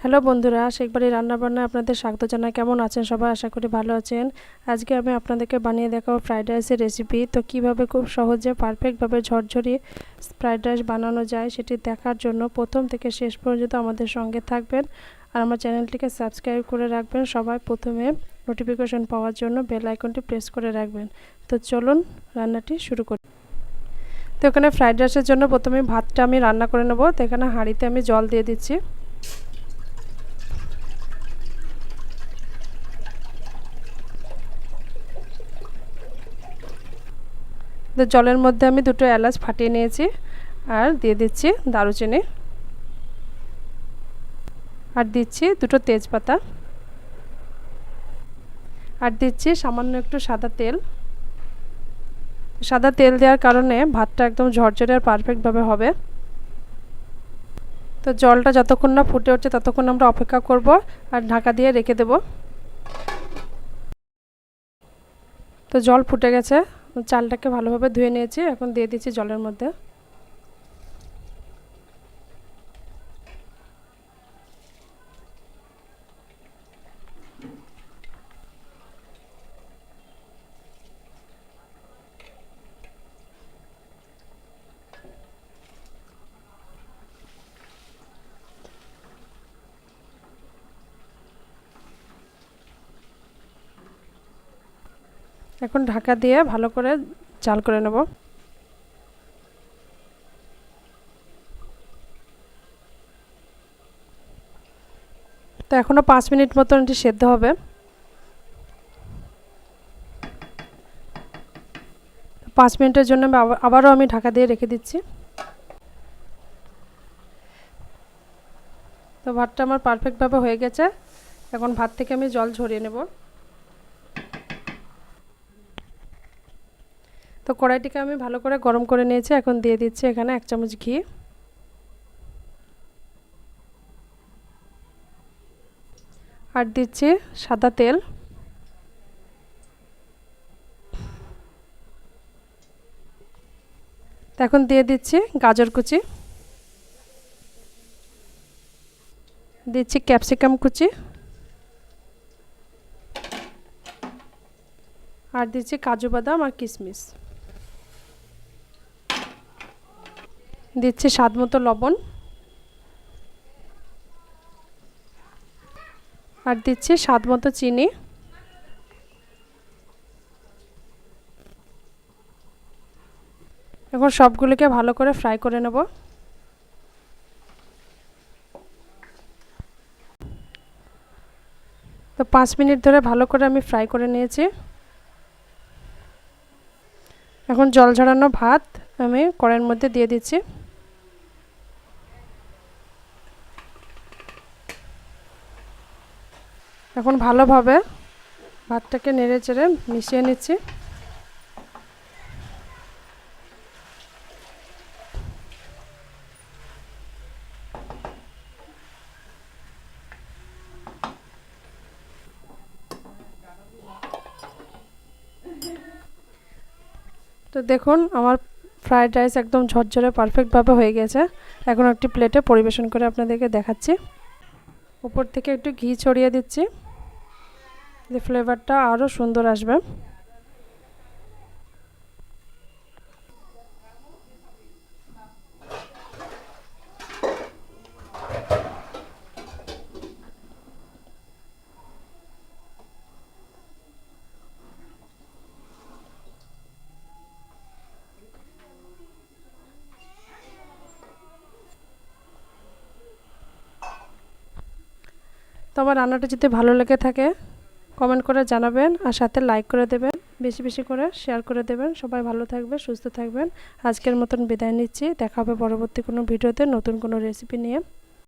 Hello বন্ধুরা, শেখ বাড়ির রান্নাবান্না আপনাদের স্বাগত জানাই। কেমন আছেন সবাই? আশা করি ভালো আছেন। আজকে আমি আপনাদেরকে বানিয়ে দেখাবো ফ্রাইড রাইসের রেসিপি। তো কিভাবে খুব সহজে পারফেক্টভাবে ঝরঝরিয়ে ফ্রাইড রাইস বানানো যায় সেটি দেখার জন্য প্রথম থেকে শেষ পর্যন্ত আমাদের সঙ্গে থাকবেন আর আমার চ্যানেলটিকে সাবস্ক্রাইব করে রাখবেন। সবাই প্রথমে নোটিফিকেশন পাওয়ার জন্য বেল আইকনটি প্রেস করে রাখবেন। তো চলুন রান্নাটি শুরু করি। তো এখানে ফ্রাইড রাইসের জন্য প্রথমে ভাতটা আমি রান্না করে নেব। তো এখানে হাঁড়িতে আমি জল দিয়ে দিচ্ছি। তো জলের মধ্যে আমি দুটো এলাচ ফাটিয়ে নিয়েছি আর দিয়ে দিচ্ছি দারুচিনি আর দিচ্ছি দুটো তেজপাতা আর দিচ্ছি সামান্য একটু সাদা তেল। সাদা তেল দেওয়ার কারণে ভাতটা একদম ঝরঝরে আর পারফেক্টভাবে হবে। তো জলটা যতক্ষণ না ফুটে উঠছে ততক্ষণ আমরা অপেক্ষা করব আর ঢাকা দিয়ে রেখে দেব। তো জল ফুটে গেছে, চালটাকে ভালোভাবে ধুয়ে নিয়েছি, এখন দিয়ে দিচ্ছি জলের মধ্যে। এখন ঢাকা দিয়ে ভালো করে জাল করে নেব। তো এখনও 5 মিনিট মতন এটি সেদ্ধ হবে। 5 মিনিটের জন্য আবারও আমি ঢাকা দিয়ে রেখে দিচ্ছি। তো ভাতটা আমার পারফেক্টভাবে হয়ে গেছে। এখন ভাত থেকে আমি জল ঝরিয়ে নেব। তো কড়াইটিকে আমি ভালো করে গরম করে নিয়েছি। এখন দিয়ে দিচ্ছি এখানে 1 চামচ ঘি আর দিচ্ছি সাদা তেল। এখন দিয়ে দিচ্ছি গাজর কুচি, দিচ্ছি ক্যাপসিকাম কুচি আর দিচ্ছি কাজু বাদাম আর কিশমিশ, দিচ্ছি স্বাদ মতো লবণ আর দিচ্ছি স্বাদ মতো চিনি। এখন সবগুলোকে ভালো করে ফ্রাই করে নেব। তো 5 মিনিট ধরে ভালো করে আমি ফ্রাই করে নিয়েছি। এখন জল ঝরানো ভাত আমি কড়াইয়ের মধ্যে দিয়ে দিচ্ছি। এখন ভালোভাবে ভাতটাকে নেড়ে চেড়ে মিশিয়ে নিচ্ছি। তো দেখুন আমার ফ্রাইড রাইস একদম ঝরঝরে পারফেক্টভাবে হয়ে গেছে। এখন একটি প্লেটে পরিবেশন করে আপনাদেরকে দেখাচ্ছি। উপর থেকে একটু ঘি ছড়িয়ে দিচ্ছি, যে ফ্লেভারটা আরও সুন্দর আসবে। তো আমার রান্নাটা যদি ভালো লেগে থাকে কমেন্ট করে জানাবেন আর সাথে লাইক করে দেবেন, বেশি বেশি করে শেয়ার করে দেবেন। সবাই ভালো থাকবেন, সুস্থ থাকবেন। আজকের মতন বিদায় নিচ্ছি। দেখা হবে পরবর্তী কোনো ভিডিওতে নতুন কোনো রেসিপি নিয়ে।